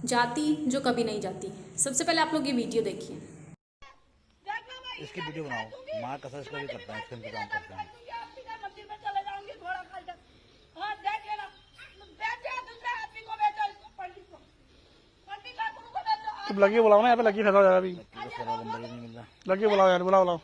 जाति जो कभी नहीं जाती। सबसे पहले आप लोग ये वीडियो देखिए। इसकी वीडियो बनाओ, माँ कसम इसको भी करता है, इसका इंतजाम करता है। तुम लगी बुलाओ ना, यहाँ पे लगी फैसा हो जाएगा अभी। नंबर ही नहीं मिल रहा। लगी बुलाओ यार, बुलाओ बुलाओ।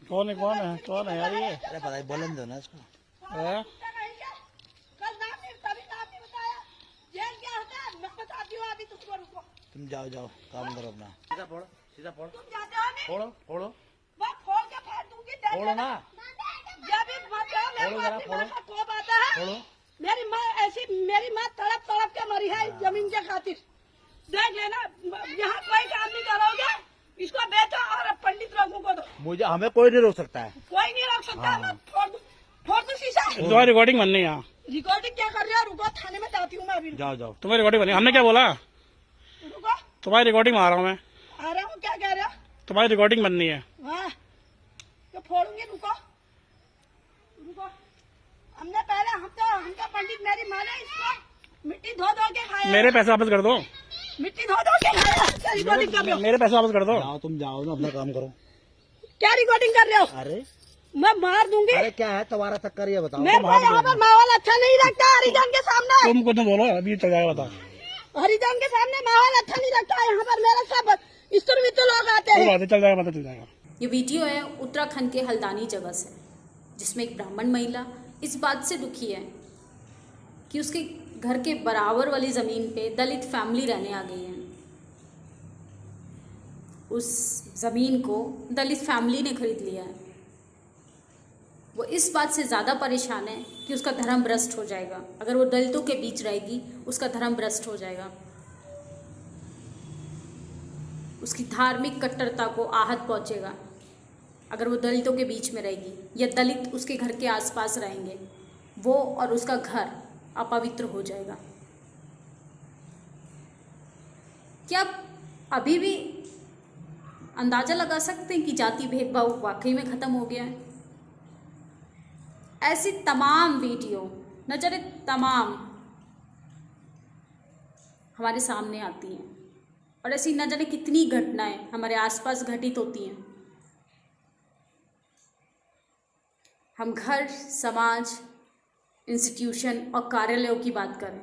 कौन है कौन है यार ये? अरे पता है, बोलन दो ना इसको। तुम जाओ जाओ, काम करो अपना। सीधा फोड़ो, सीधा फोड़ो, फोड़ो फोड़ो फोड़ो ना, फोड़ो जरा, फोड़ो फोड़ो। मेरी माँ ऐसी, मेरी माँ तड़प तड़प के मरी है जमीन के खातिर। देख लेना, यहाँ कोई काम नहीं करोगे, इसको बेचो और पंडित लोगों को दो। मुझे, हमें कोई नहीं रोक सकता है, कोई नहीं रोक सकता। मैं फोड़ दूं शीशा। तुम्हारी रिकॉर्डिंग बननी है यहाँ। रिकॉर्डिंग क्या कर रहे हो? रुको, थाने में जाती हूँ मैं अभी। जाओ जाओ। तुम्हारी रिकॉर्डिंग बननी, हमने क्या बोला? रुको, तुम्हारी रिकॉर्डिंग में आ रहा हूँ मैं। आ रहा हूँ। क्या कह रहे हो? तुम्हारी रिकॉर्डिंग बननी है। हाँ, तो फोड़ूंगी। रुको रुको, हमने पहले हमका पंडित, मेरी माँ ने इसको मिट्टी धो धो के खाया। मेरे पैसे वापस कर दो। मिट्टी धो धो के खाया। क्या रिकॉर्डिंग कर रहे हो? मेरे पैसे वापस कर दो। जाओ, तुम जाओ ना, अपना काम करो। क्या रिकॉर्डिंग कर रहे हो? अरे मैं मार दूंगी। अरे क्या है तुम्हारा चक्कर, ये बताओ। मेरे को यहाँ पर माहौल अच्छा नहीं लगता। हरिजन के सामने, तुम कुछ बोलो, अभी चल जाएगा बता। हरिजन के सामने माहौल अच्छा नहीं लगता। यहाँ पर मेरे सब इस्तर मित्र लोग आते हैं। चल जाएगा, पता चल जाएगा। ये वीडियो है उत्तराखंड के हल्द्वानी जगह से, जिसमें एक ब्राह्मण महिला इस बात से दुखी है कि उसके घर के बराबर वाली ज़मीन पे दलित फैमिली रहने आ गई है। उस ज़मीन को दलित फैमिली ने खरीद लिया है। वो इस बात से ज़्यादा परेशान है कि उसका धर्म भ्रष्ट हो जाएगा। अगर वो दलितों के बीच रहेगी, उसका धर्म भ्रष्ट हो जाएगा, उसकी धार्मिक कट्टरता को आहत पहुंचेगा। अगर वो दलितों के बीच में रहेगी या दलित उसके घर के आसपास रहेंगे, वो और उसका घर अपवित्र हो जाएगा। क्या आप अभी भी अंदाजा लगा सकते हैं कि जाति भेदभाव वाकई में ख़त्म हो गया है? ऐसी तमाम वीडियो न जाने तमाम हमारे सामने आती हैं, और ऐसी न जाने कितनी घटनाएं हमारे आसपास घटित होती हैं। हम घर, समाज, इंस्टीट्यूशन और कार्यालयों की बात करें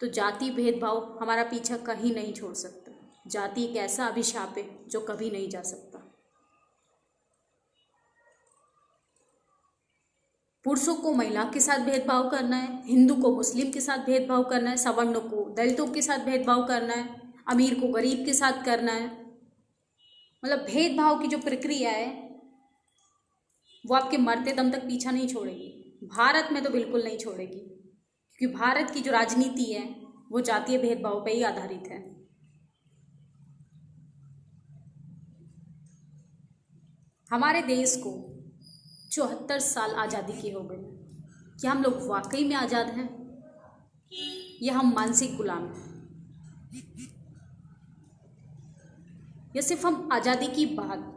तो जाति भेदभाव हमारा पीछा कहीं नहीं छोड़ सकता। जाति एक ऐसा अभिशाप है जो कभी नहीं जा सकता। पुरुषों को महिला के साथ भेदभाव करना है, हिंदू को मुस्लिम के साथ भेदभाव करना है, सवर्णों को दलितों के साथ भेदभाव करना है, अमीर को गरीब के साथ करना है। मतलब भेदभाव की जो प्रक्रिया है वो आपके मरते दम तक पीछा नहीं छोड़ेगी। भारत में तो बिल्कुल नहीं छोड़ेगी, क्योंकि भारत की जो राजनीति है वो जातीय भेदभाव पर ही आधारित है। हमारे देश को 74 साल आज़ादी की हो गई। क्या हम लोग वाकई में आज़ाद हैं या हम मानसिक गुलाम हैं? या सिर्फ हम आज़ादी की बात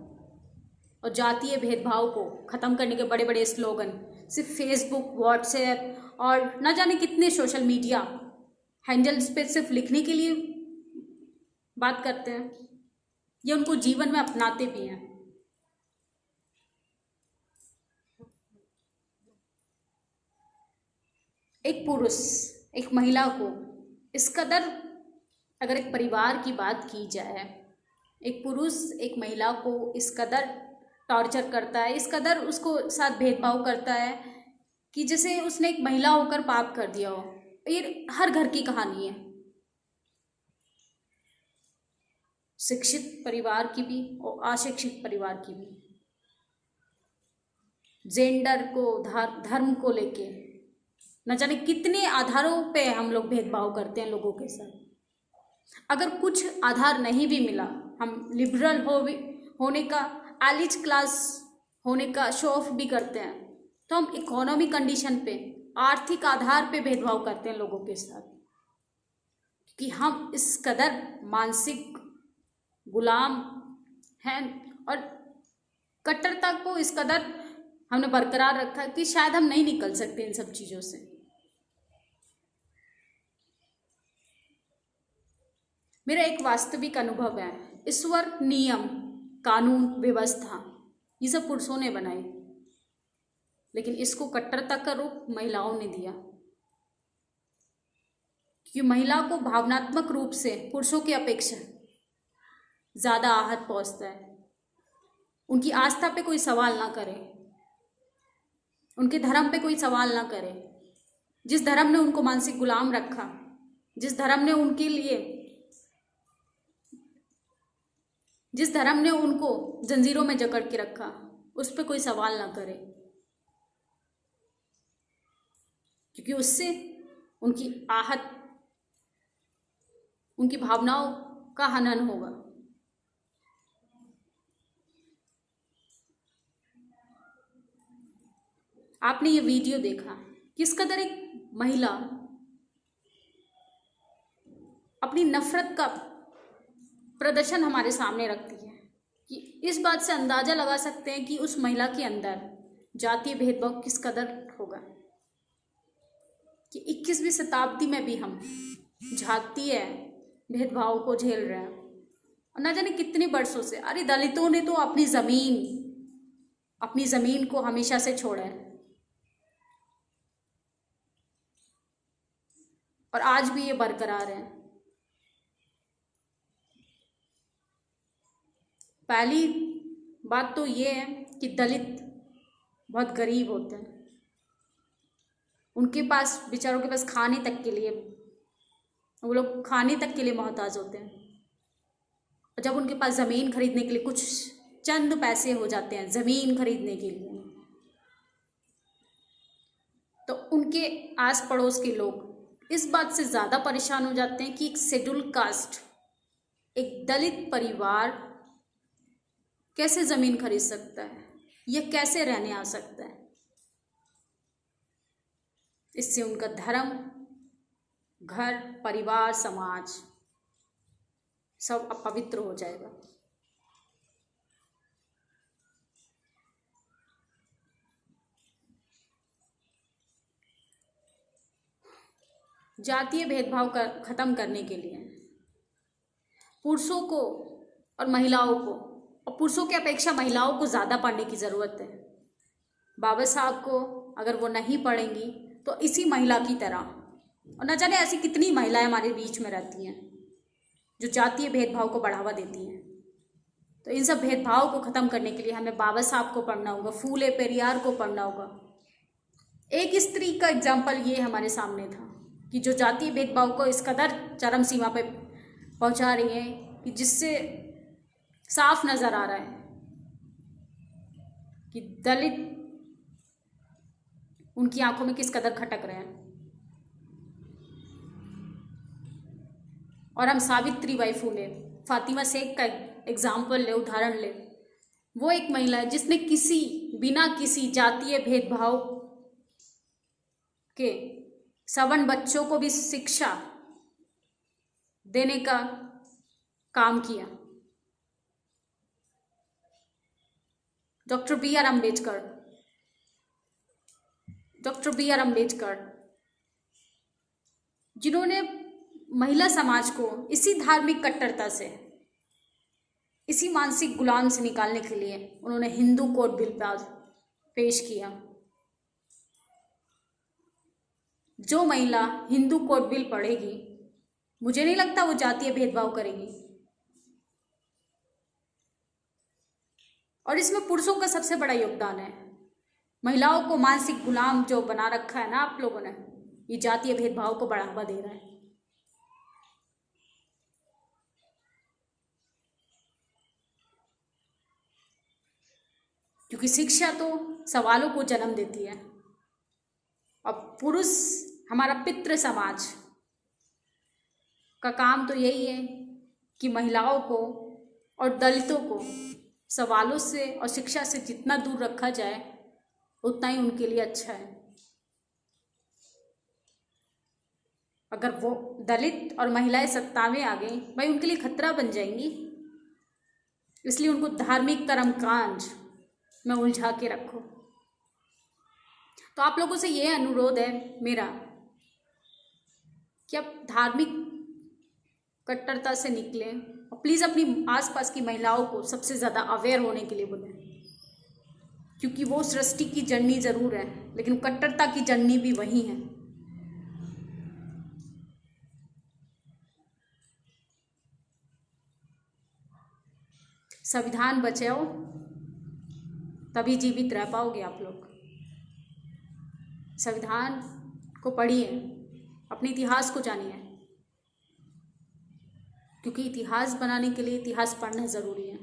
और जातीय भेदभाव को ख़त्म करने के बड़े बड़े स्लोगन सिर्फ फेसबुक, व्हाट्सएप और न जाने कितने सोशल मीडिया हैंडल्स पे सिर्फ लिखने के लिए बात करते हैं, या उनको जीवन में अपनाते भी हैं? एक पुरुष एक महिला को इस कदर, अगर एक परिवार की बात की जाए, एक पुरुष एक महिला को इस कदर टॉर्चर करता है, इस कदर उसको साथ भेदभाव करता है कि जैसे उसने एक महिला होकर पाप कर दिया हो। ये हर घर की कहानी है, शिक्षित परिवार की भी और अशिक्षित परिवार की भी। जेंडर को, धर्म को लेके न जाने कितने आधारों पे हम लोग भेदभाव करते हैं लोगों के साथ। अगर कुछ आधार नहीं भी मिला, हम लिबरल होने का, एलिट क्लास होने का शो ऑफ भी करते हैं, तो हम इकोनॉमिक कंडीशन पे, आर्थिक आधार पे भेदभाव करते हैं लोगों के साथ, कि हम इस कदर मानसिक गुलाम हैं, और कट्टरता को इस कदर हमने बरकरार रखा है कि शायद हम नहीं निकल सकते इन सब चीज़ों से। मेरा एक वास्तविक अनुभव है, ईश्वर, नियम, कानून, व्यवस्था ये सब पुरुषों ने बनाई, लेकिन इसको कट्टरता का रूप महिलाओं ने दिया, क्योंकि महिला को भावनात्मक रूप से पुरुषों की अपेक्षा ज़्यादा आहत पहुंचता है। उनकी आस्था पे कोई सवाल ना करे, उनके धर्म पे कोई सवाल ना करे। जिस धर्म ने उनको मानसिक गुलाम रखा, जिस धर्म ने उनको जंजीरों में जकड़ के रखा, उस पर कोई सवाल ना करे, क्योंकि उससे उनकी भावनाओं का हनन होगा। आपने ये वीडियो देखा, किस कदर एक महिला अपनी नफरत का प्रदर्शन हमारे सामने रखती है, कि इस बात से अंदाजा लगा सकते हैं कि उस महिला के अंदर जातीय भेदभाव किस कदर होगा, कि 21वीं शताब्दी में भी हम जातीय भेदभाव को झेल रहे हैं, और न जाने कितने वर्षों से। अरे दलितों ने तो अपनी जमीन को हमेशा से छोड़ा है, और आज भी ये बरकरार है। पहली बात तो ये है कि दलित बहुत गरीब होते हैं, उनके पास, बेचारों के पास खाने तक के लिए, वो लोग खाने तक के लिए मोहताज होते हैं। और जब उनके पास ज़मीन खरीदने के लिए कुछ चंद पैसे हो जाते हैं ज़मीन खरीदने के लिए, तो उनके आस पड़ोस के लोग इस बात से ज़्यादा परेशान हो जाते हैं कि एक शेड्यूल कास्ट, एक दलित परिवार कैसे ज़मीन खरीद सकता है, यह कैसे रहने आ सकता है। इससे उनका धर्म, घर, परिवार, समाज सब अपवित्र हो जाएगा। जातीय भेदभाव खत्म करने के लिए पुरुषों को और महिलाओं को, और पुरुषों की अपेक्षा महिलाओं को ज़्यादा पढ़ने की ज़रूरत है। बाबा साहब को अगर वो नहीं पढ़ेंगी तो इसी महिला की तरह, और न जाने ऐसी कितनी महिलाएं हमारे बीच में रहती हैं जो जातीय भेदभाव को बढ़ावा देती हैं। तो इन सब भेदभाव को ख़त्म करने के लिए हमें बाबा साहब को पढ़ना होगा, फूले पेरियार को पढ़ना होगा। एक स्त्री का एग्जाम्पल ये हमारे सामने था कि जो जातीय भेदभाव को इस कदर चरम सीमा पे पहुंचा रही है कि जिससे साफ नज़र आ रहा है कि दलित उनकी आंखों में किस कदर खटक रहे हैं। और हम सावित्री बाई फूले, फातिमा शेख का एग्जाम्पल ले, उदाहरण ले। वो एक महिला है जिसने बिना किसी जातीय भेदभाव के सवर्ण बच्चों को भी शिक्षा देने का काम किया। डॉक्टर बी आर अम्बेडकर जिन्होंने महिला समाज को इसी धार्मिक कट्टरता से, इसी मानसिक गुलाम से निकालने के लिए उन्होंने हिंदू कोड बिल पेश किया। जो महिला हिंदू कोड बिल पढ़ेगी, मुझे नहीं लगता वो जातीय भेदभाव करेगी। और इसमें पुरुषों का सबसे बड़ा योगदान है। महिलाओं को मानसिक गुलाम जो बना रखा है ना आप लोगों ने, ये जातीय भेदभाव को बढ़ावा दे रहा है। क्योंकि शिक्षा तो सवालों को जन्म देती है, और पुरुष, हमारा पितृ समाज का काम तो यही है कि महिलाओं को और दलितों को सवालों से और शिक्षा से जितना दूर रखा जाए उतना ही उनके लिए अच्छा है। अगर वो दलित और महिलाएं सत्ता में आ गई, भाई उनके लिए खतरा बन जाएंगी। इसलिए उनको धार्मिक कर्मकांड में उलझा के रखो। तो आप लोगों से ये अनुरोध है मेरा कि आप धार्मिक कट्टरता से निकलें और प्लीज़ अपनी आसपास की महिलाओं को सबसे ज़्यादा अवेयर होने के लिए बोलें, क्योंकि वो सृष्टि की जननी ज़रूर है लेकिन कट्टरता की जननी भी वही है। संविधान बचाओ, तभी जीवित रह पाओगे आप लोग। संविधान को पढ़िए, अपने इतिहास को जानिए, क्योंकि इतिहास बनाने के लिए इतिहास पढ़ना ज़रूरी है।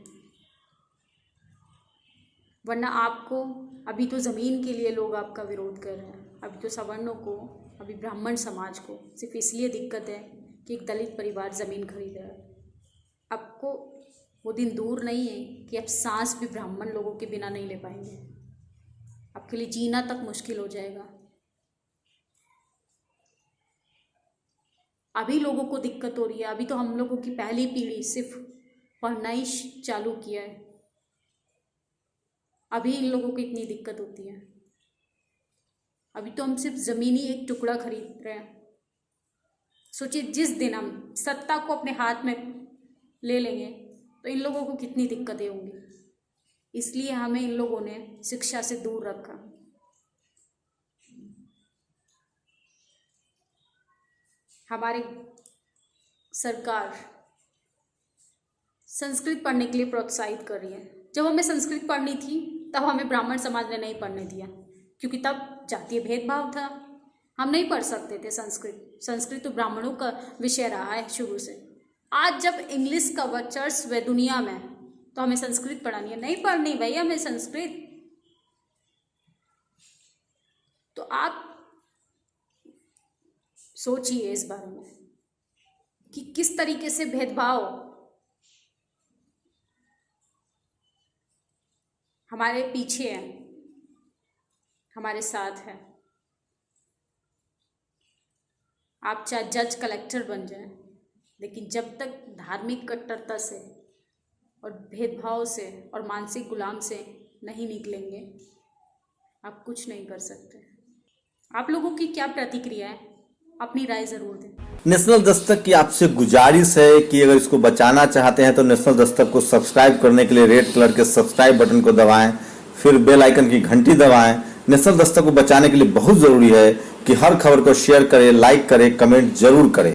वरना आपको अभी तो ज़मीन के लिए लोग आपका विरोध कर रहे हैं, अभी तो सवर्णों को, अभी ब्राह्मण समाज को सिर्फ इसलिए दिक्कत है कि एक दलित परिवार ज़मीन खरीद रहा है। आपको वो दिन दूर नहीं है कि अब सांस भी ब्राह्मण लोगों के बिना नहीं ले पाएंगे, आपके लिए जीना तक मुश्किल हो जाएगा। अभी लोगों को दिक्कत हो रही है, अभी तो हम लोगों की पहली पीढ़ी सिर्फ पढ़ना ही चालू किया है, अभी इन लोगों को इतनी दिक्कत होती है। अभी तो हम सिर्फ ज़मीनी एक टुकड़ा खरीद रहे हैं। सोचिए जिस दिन हम सत्ता को अपने हाथ में ले लेंगे तो इन लोगों को कितनी दिक्कतें होंगी। इसलिए हमें इन लोगों ने शिक्षा से दूर रखा। हमारी सरकार संस्कृत पढ़ने के लिए प्रोत्साहित कर रही है। जब हमें संस्कृत पढ़नी थी तब हमें ब्राह्मण समाज ने नहीं पढ़ने दिया, क्योंकि तब जातीय भेदभाव था, हम नहीं पढ़ सकते थे संस्कृत। संस्कृत तो ब्राह्मणों का विषय रहा है शुरू से। आज जब इंग्लिश का वर्चस्व है दुनिया में तो हमें संस्कृत पढ़ानी है? नहीं पढ़नी भाई हमें संस्कृत। तो आप सोचिए इस बारे में कि किस तरीके से भेदभाव हमारे पीछे है, हमारे साथ है। आप चाहे जज कलेक्टर बन जाए, लेकिन जब तक धार्मिक कट्टरता से और भेदभाव से और मानसिक गुलाम से नहीं निकलेंगे, आप कुछ नहीं कर सकते। आप लोगों की क्या प्रतिक्रिया है? अपनी राय जरूर दें। नेशनल दस्तक की आपसे गुजारिश है कि अगर इसको बचाना चाहते हैं तो नेशनल दस्तक को सब्सक्राइब करने के लिए रेड कलर के सब्सक्राइब बटन को दबाएं, फिर बेल आइकन की घंटी दबाएं। नेशनल दस्तक को बचाने के लिए बहुत जरूरी है कि हर खबर को शेयर करें, लाइक करें, कमेंट जरूर करें।